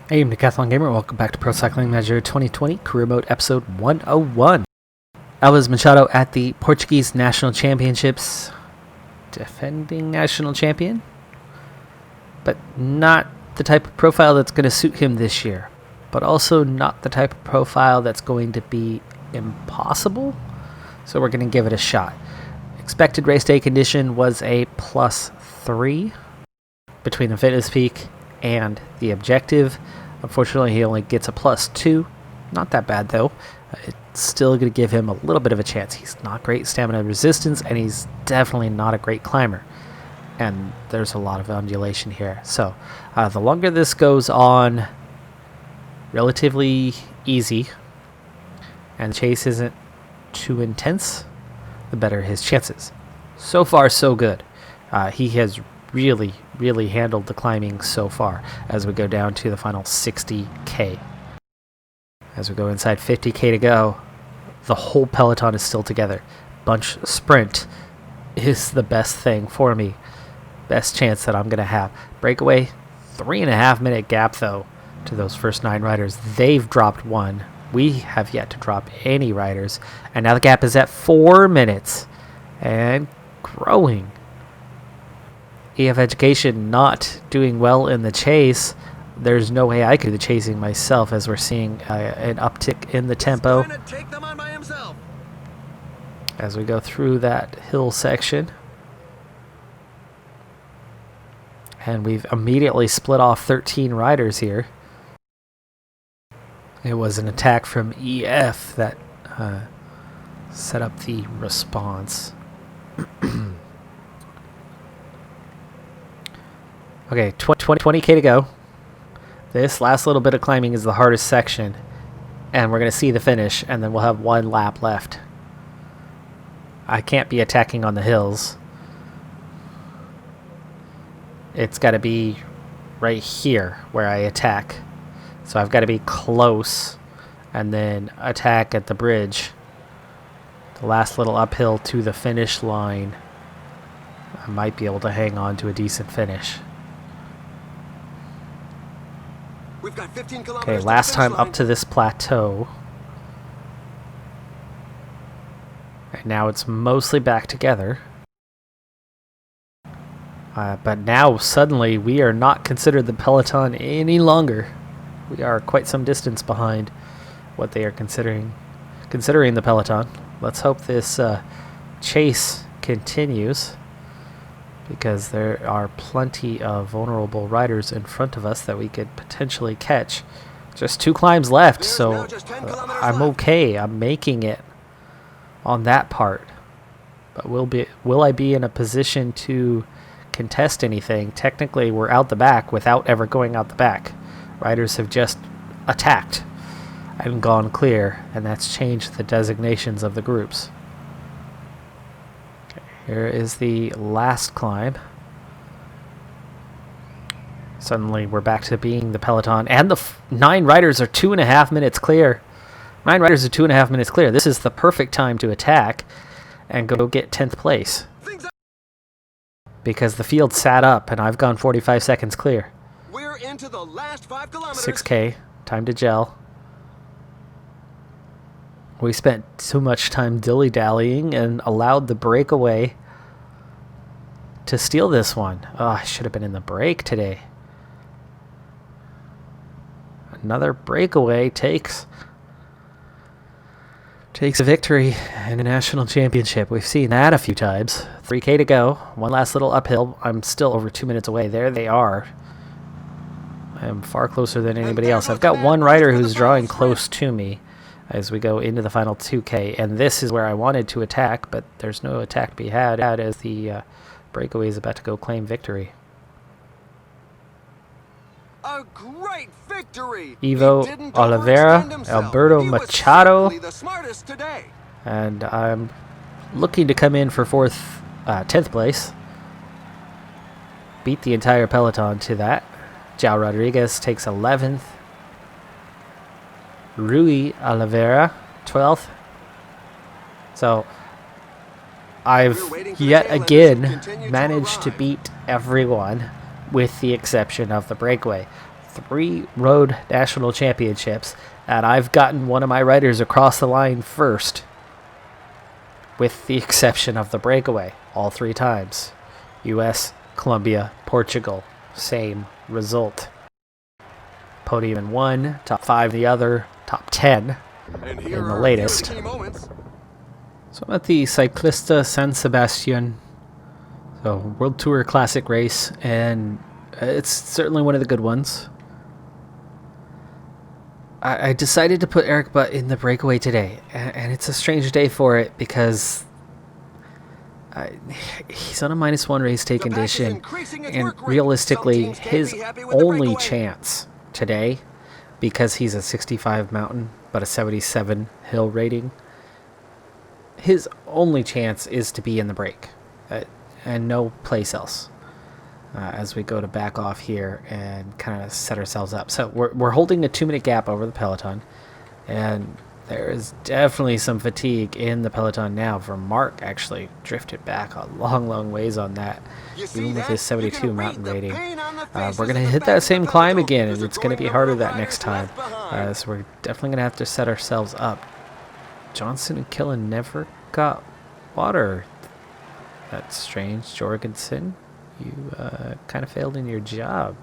Hey, I'm Decathlon Gamer. Welcome back to Pro Cycling Manager 2020 Career Mode Episode 101. I was Machado at the Portuguese National Championships, defending national champion, but not the type of profile that's going to suit him this year, but also not the type of profile that's going to be impossible, so we're going to give it a shot. Expected race day condition was a +3 between the fitness peak and the objective. Unfortunately, he only gets a +2. Not that bad, though. It's still going to give him a little bit of a chance. He's not great stamina resistance, and he's definitely not a great climber. And there's a lot of undulation here. So, the longer this goes on, relatively easy, and the chase isn't too intense, the better his chances. So far, so good. He has really handled the climbing so far as we go down to the final 60k. As we go inside 50k to go, the whole peloton is still together. Bunch sprint is the best thing for me. Best chance that I'm going to have. Breakaway, 3.5 minute gap though to those first 9 riders. They've dropped 1. We have yet to drop any riders. And now the gap is at 4 minutes and growing. EF Education not doing well in the chase. There's no way I could do the chasing myself, as we're seeing an uptick in the tempo as we go through that hill section. And we've immediately split off 13 riders here. It was an attack from EF that set up the response. Okay, 20k to go. This last little bit of climbing is the hardest section, and we're going to see the finish, and then we'll have 1 lap left. I can't be attacking on the hills. It's got to be right here where I attack. So I've got to be close and then attack at the bridge. The last little uphill to the finish line. I might be able to hang on to a decent finish. We've got 15 kilometers. Okay, last time up to this plateau. And now it's mostly back together. But now suddenly we are not considered the peloton any longer. We are quite some distance behind what they are considering the peloton. Let's hope this chase continues, because there are plenty of vulnerable riders in front of us that we could potentially catch. Just 2 climbs left, so I'm okay. I'm making it on that part. But will I be in a position to contest anything? Technically, we're out the back without ever going out the back. Riders have just attacked and gone clear, and that's changed the designations of the groups. Here is the last climb. Suddenly we're back to being the peloton, and the 9 riders are 2.5 minutes clear. 9 riders are 2.5 minutes clear. This is the perfect time to attack and go get 10th place, because the field sat up and I've gone 45 seconds clear. We're into the last 5 kilometers. 6k, time to gel. We spent too much time dilly-dallying and allowed the breakaway to steal this one. Oh, I should have been in the break today. Another breakaway takes a victory in a national championship. We've seen that a few times. 3k to go. 1 last little uphill. I'm still over 2 minutes away. There they are. I am far closer than anybody else. I've got 1 rider who's drawing close to me as we go into the final 2k, and this is where I wanted to attack, but there's no attack to be had as the breakaway is about to go claim victory. A great victory. Ivo Oliveira, Alberto Machado, and I'm looking to come in for 10th place. Beat the entire peloton to that. João Rodriguez takes 11th. Rui Oliveira, 12th. So I've yet again managed to beat everyone with the exception of the breakaway. 3 road national championships, and I've gotten one of my riders across the line first, with the exception of the breakaway, all 3 times. US, Colombia, Portugal, same result. Podium in one, top 5 the other, top 10 And in here the are latest. a few of the key moments. So I'm at the Ciclista San Sebastian, so World Tour Classic race, and it's certainly one of the good ones. I decided to put Eric Butt in the breakaway today, and it's a strange day for it because he's on a -1 race day The pack is condition, increasing its and work rate. realistically, Some teams can't his be happy with the only breakaway. chance today, because he's a 65 mountain but a 77 hill rating, his only chance is to be in the break, and no place else. As we go to back off here and kind of set ourselves up. So we're holding a 2-minute gap over the Peloton, and there is definitely some fatigue in the Peloton now. For Mark actually drifted back a long ways on that, You see even with that? his 72 You can read mountain the rating. pain on the faces We're going to of the hit that fans same of the climb Peloton. again, and There's a it's going to growing be harder number of that next time. riders left behind. So we're definitely going to have to set ourselves up. Johnson and Killen never got water. That's strange. Jorgensen, you kind of failed in your job.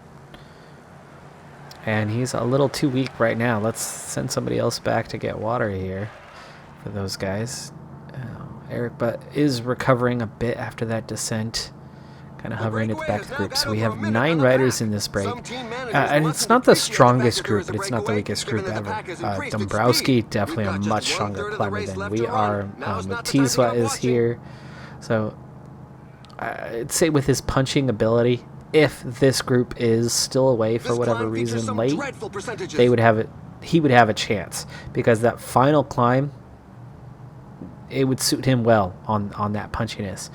And he's a little too weak right now. Let's send somebody else back to get water here for those guys. Eric Butt is recovering a bit after that descent, kind of hovering at the back of the group. So we have 9 riders in this break. And it's not the strongest group, but it's not the weakest group ever. Dombrowski, definitely a much stronger climber than we are. Matizwa is here. So I'd say with his punching ability, if this group is still away for whatever reason late, he would have a chance, because that final climb, it would suit him well on that punchiness.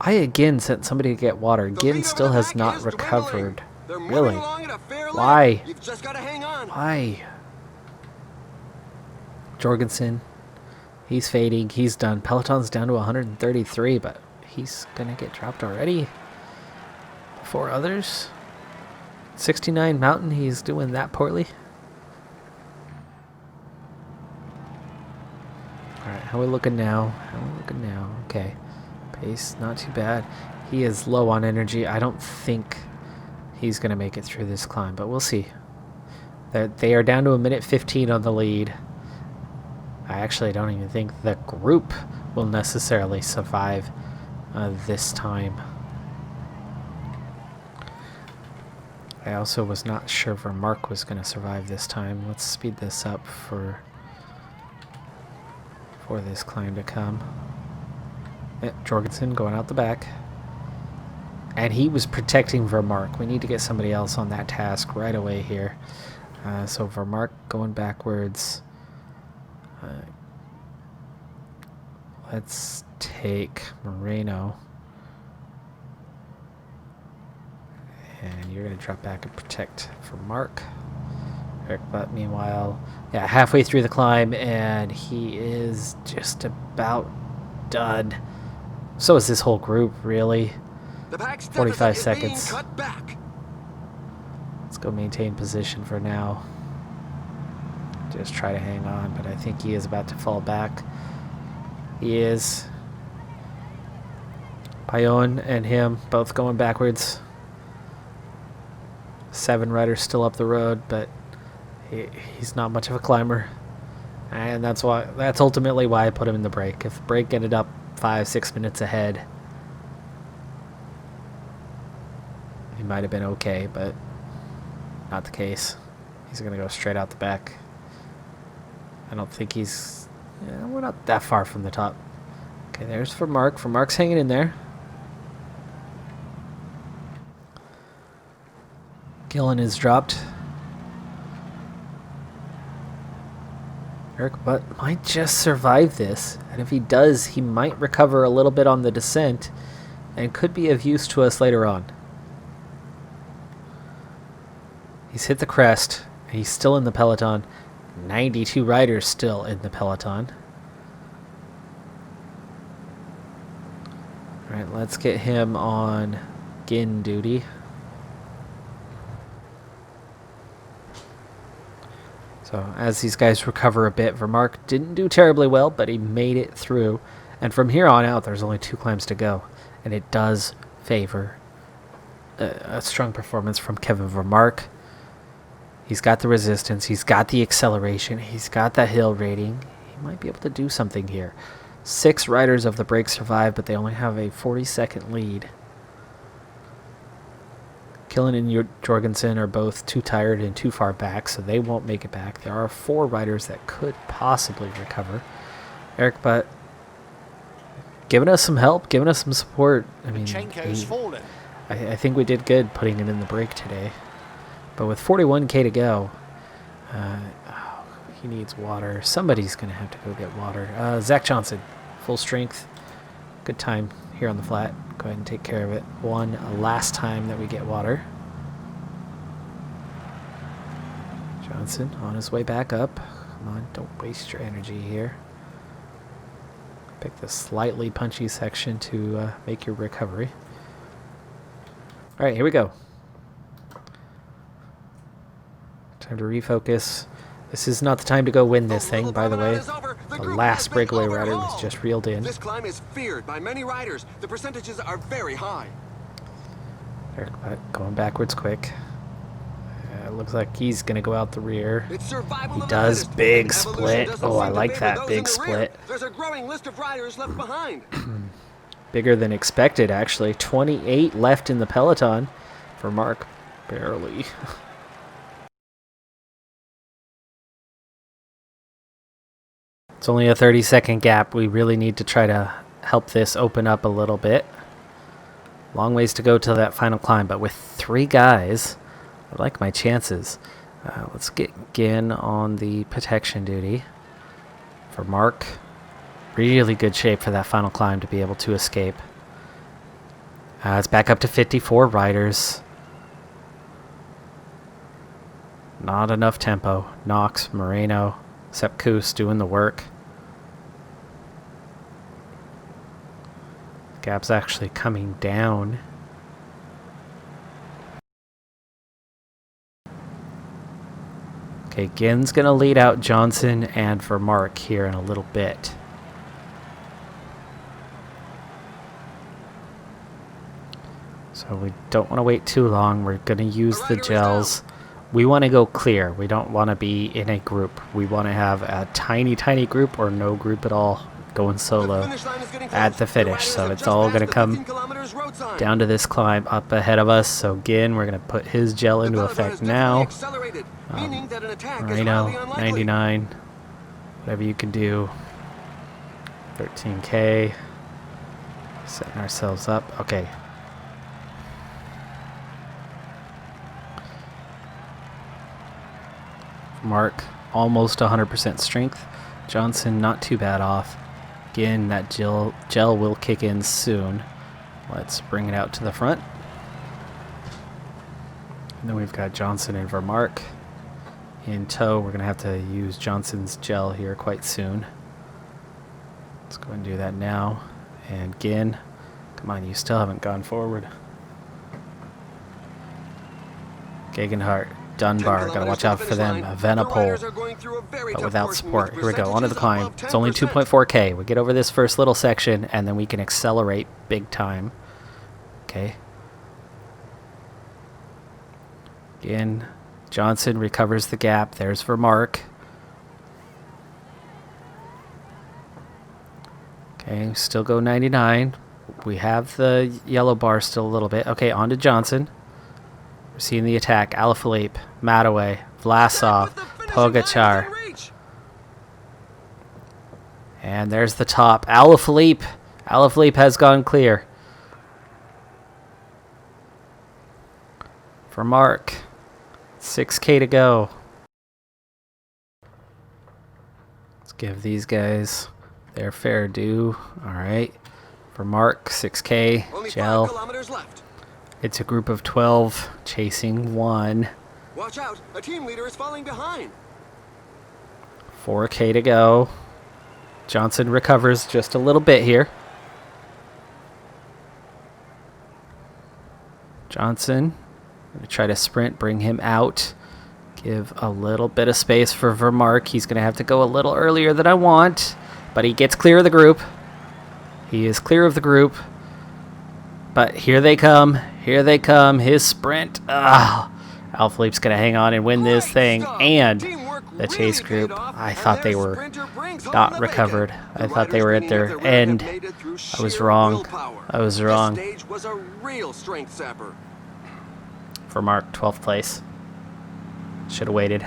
I again sent somebody to get water. Ginn still has not recovered. Really? Why? Why? Jorgensen, he's fading. He's done. Peloton's down to 133, but he's going to get dropped already. 4 others. 69 mountain, he's doing that poorly. Alright, how are we looking now? Okay. Pace, not too bad. He is low on energy. I don't think he's going to make it through this climb, but we'll see. They are down to 1:15 on the lead. I actually don't even think the group will necessarily survive this time. I also was not sure if Mark was going to survive this time. Let's speed this up for this climb to come. Jorgensen going out the back. And he was protecting Vermark. We need to get somebody else on that task right away here. So Vermark going backwards. Let's take Moreno. And you're going to drop back and protect for Mark. Eric Butt, meanwhile, halfway through the climb, and he is just about done. So is this whole group, really. 45 seconds. Let's go maintain position for now. Just try to hang on, but I think he is about to fall back. He is. Payon and him both going backwards. 7 riders still up the road, but he's not much of a climber, and that's ultimately why I put him in the break. If the break ended up 5-6 minutes ahead, he might have been okay, but not the case. He's gonna go straight out the back. I don't think he's. We're not that far from the top. Okay, there's for Mark. Mark's hanging in there. Gillen is dropped. Eric Butt might just survive this, and if he does, he might recover a little bit on the descent and could be of use to us later on. He's hit the crest, and he's still in the Peloton. 92 riders still in the Peloton. Alright, let's get him on Ginn duty. So as these guys recover a bit, Vermark didn't do terribly well, but he made it through. And from here on out, there's only 2 climbs to go. And it does favor a strong performance from Kevin Vermark. He's got the resistance. He's got the acceleration. He's got that hill rating. He might be able to do something here. 6 riders of the break survive, but they only have a 40-second lead. Killen and Jorgensen are both too tired and too far back, so they won't make it back. There are 4 riders that could possibly recover. Eric Butt giving us some help, giving us some support. I mean, I think we did good putting it in the break today. But with 41K to go, he needs water. Somebody's going to have to go get water. Zach Johnson, full strength. Good time here on the flat. Go ahead and take care of it. One last time that we get water. Johnson on his way back up. Come on, don't waste your energy here. Pick the slightly punchy section to make your recovery. All right, here we go. Time to refocus. This is not the time to go win this thing, by the way. The last breakaway rider was just reeled in. This climb is feared by many riders. The percentages are very high. Eric going backwards quick. It looks like he's going to go out the rear. He does big split. Oh, I like that big split. There's a growing list of riders left behind. Bigger than expected, actually. 28 left in the peloton for Mark. Barely. It's only a 30-second gap. We really need to try to help this open up a little bit. Long ways to go to that final climb, but with 3 guys, I like my chances. Let's get Ginn on the protection duty for Mark. Really good shape for that final climb to be able to escape. It's back up to 54 riders. Not enough tempo. Knox, Moreno, Sepp Kuss doing the work. Gap's actually coming down. Okay, Ginn's going to lead out Johnson and Vermark here in a little bit. So we don't want to wait too long. We're going to use the gels. We want to go clear. We don't want to be in a group. We want to have a tiny, tiny group or no group at all going solo at the finish. So it's all going to come down to this climb up ahead of us. So again, we're going to put his gel into effect now. Moreno, 99. Whatever you can do. 13K. Setting ourselves up. Okay. Mark, almost 100% strength. Johnson, not too bad off. Again, that gel will kick in soon. Let's bring it out to the front. And then we've got Johnson and Vermark in tow. We're going to have to use Johnson's gel here quite soon. Let's go and do that now. And Ginn, come on, you still haven't gone forward. Gegenhardt. Dunbar, gotta watch out for them. Venipol, but without support. Here we go, onto the climb. It's only 2.4K. We get over this first little section, and then we can accelerate big time. Okay. Again, Johnson recovers the gap. There's Vermark. Okay, still go 99. We have the yellow bar still a little bit. Okay, on to Johnson. We're seeing the attack. Alaphilippe, Mataway, Vlasov, Pogacar. And there's the top. Alaphilippe. Alaphilippe has gone clear. For Mark. 6K to go. Let's give these guys their fair due. Alright. For Mark, 6K. Gel. 5 kilometers left. It's a group of 12 chasing 1. Watch out, a team leader is falling behind. 4K to go. Johnson recovers just a little bit here. Johnson, going to try to sprint, bring him out. Give a little bit of space for Vermark. He's going to have to go a little earlier than I want, but he gets clear of the group. He is clear of the group. But here they come. Here they come. His sprint. Alaphilippe's going to hang on and win this thing. And the chase group, I thought they were not recovered. I thought they were at their end. I was wrong. I was wrong. Vermark, 12th place. Should have waited.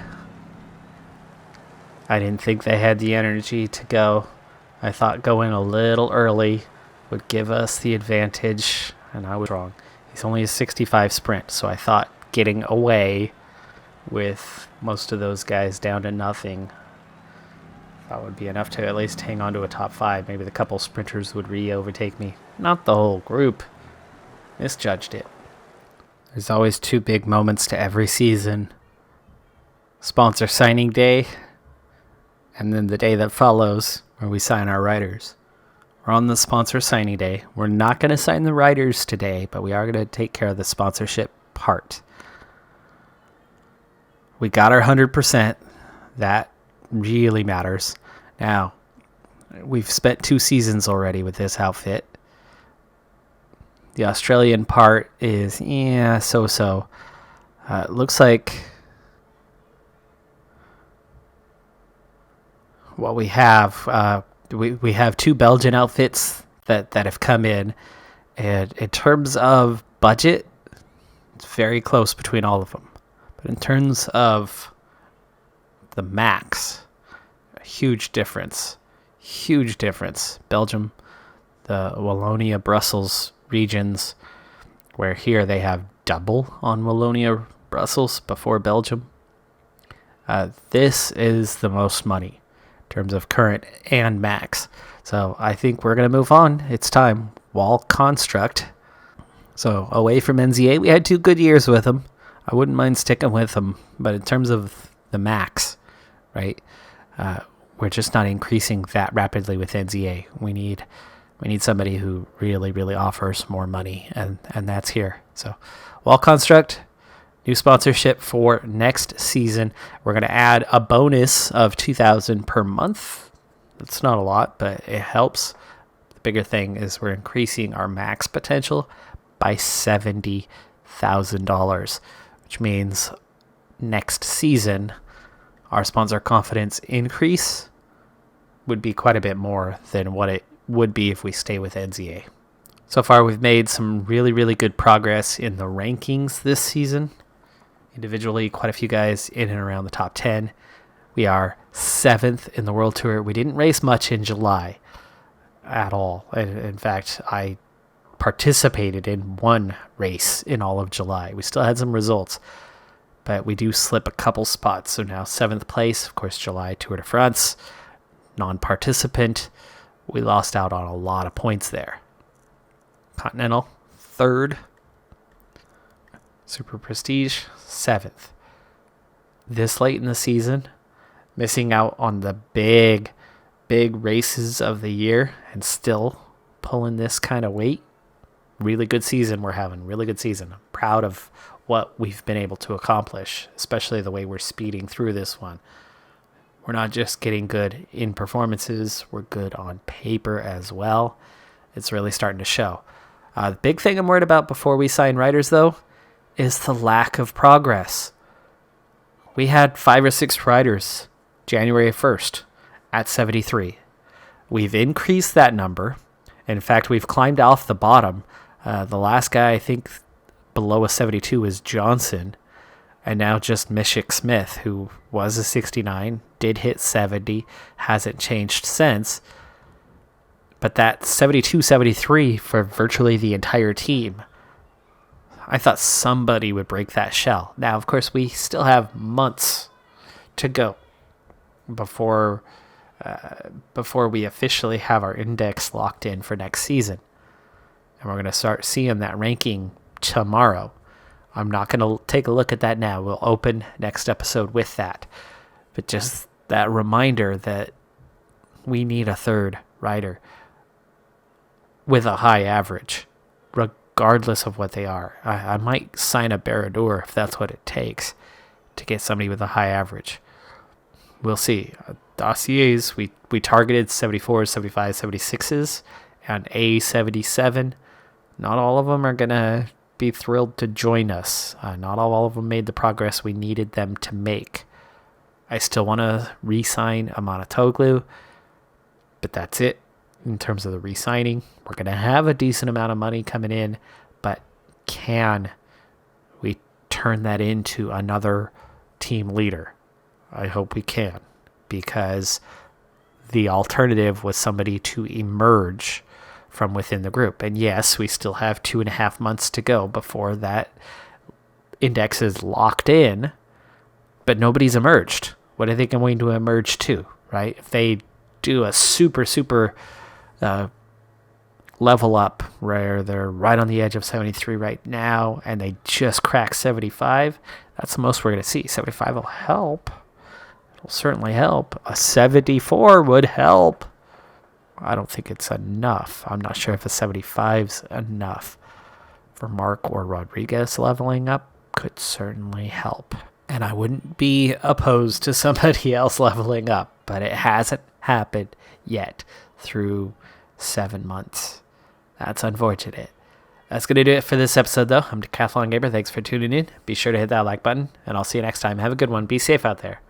I didn't think they had the energy to go. I thought going a little early would give us the advantage, and I was wrong. He's only a 65 sprint, so I thought getting away with most of those guys down to nothing, that would be enough to at least hang on to a top 5. Maybe the couple sprinters would overtake me. Not the whole group. Misjudged it. There's always 2 big moments to every season. Sponsor signing day, and then the day that follows where we sign our riders. We're on the sponsor signing day. We're not going to sign the riders today, but we are going to take care of the sponsorship part. We got our 100%. That really matters. Now, we've spent 2 seasons already with this outfit. The Australian part is, so-so. It looks like what we have, we have 2 Belgian outfits that have come in, and in terms of budget, it's very close between all of them. But in terms of the max, a huge difference. Huge difference. Belgium, the Wallonia, Brussels regions, where here they have double on Wallonia, Brussels before Belgium. This is the most money in terms of current and max. So I think we're going to move on. It's time. Wall Construct. So away from NZA, we had 2 good years with them. I wouldn't mind sticking with them. But in terms of the max, right, we're just not increasing that rapidly with NZA. We need somebody who really, really offers more money, and that's here. So Wall Construct, new sponsorship for next season. We're going to add a bonus of $2,000 per month. It's not a lot, but it helps. The bigger thing is we're increasing our max potential by $70,000, which means next season our sponsor confidence increase would be quite a bit more than what it would be if we stay with NZA. So far, we've made some really, really good progress in the rankings this season. Individually, quite a few guys in and around the top 10. We are 7th in the World Tour. We didn't race much in July at all. In fact, I participated in 1 race in all of July. We still had some results, but we do slip a couple spots. So now 7th place, of course, July Tour de France, non-participant. We lost out on a lot of points there. Continental, 3rd. Super Prestige, 7th. This late in the season, missing out on the big races of the year and still pulling this kind of weight. Really good season we're having. Really good season. I'm proud of what we've been able to accomplish, especially the way we're speeding through this one. We're not just getting good in performances, we're good on paper as well. It's really starting to show. The big thing I'm worried about before we sign riders, though, is the lack of progress. We had 5 or 6 riders January 1st at 73. We've increased that number. In fact, we've climbed off the bottom. The last guy, I think, below a 72 is Johnson. And now just Mishik Smith, who was a 69, did hit 70, hasn't changed since. But that 72, 73 for virtually the entire team, I thought somebody would break that shell. Now, of course, we still have months to go before we officially have our index locked in for next season. And we're going to start seeing that ranking tomorrow. I'm not going to take a look at that now. We'll open next episode with that. But just that reminder that we need a 3rd rider with a high average, regardless of what they are. I might sign a Barradour if that's what it takes to get somebody with a high average. We'll see. Dossiers, we targeted 74s, 75s, 76s, and A77. Not all of them are going to be thrilled to join us. Not all of them made the progress we needed them to make. I still want to re-sign Amanatoglu, but that's it in terms of the re-signing. We're going to have a decent amount of money coming in, but can we turn that into another team leader? I hope we can, because the alternative was somebody to emerge from within the group. And yes, we still have 2.5 months to go before that index is locked in, but nobody's emerged. What are they going to emerge to, right? If they do a super level up where they're right on the edge of 73 right now and they just crack 75, that's the most we're going to see. 75 will help. It'll certainly help. A 74 would help. I don't think it's enough. I'm not sure if a 75's enough. For Mark or Rodriguez leveling up could certainly help. And I wouldn't be opposed to somebody else leveling up, but it hasn't happened yet through 7 months. That's unfortunate. That's going to do it for this episode, though. I'm Decathlon Gamer. Thanks for tuning in. Be sure to hit that like button, and I'll see you next time. Have a good one. Be safe out there.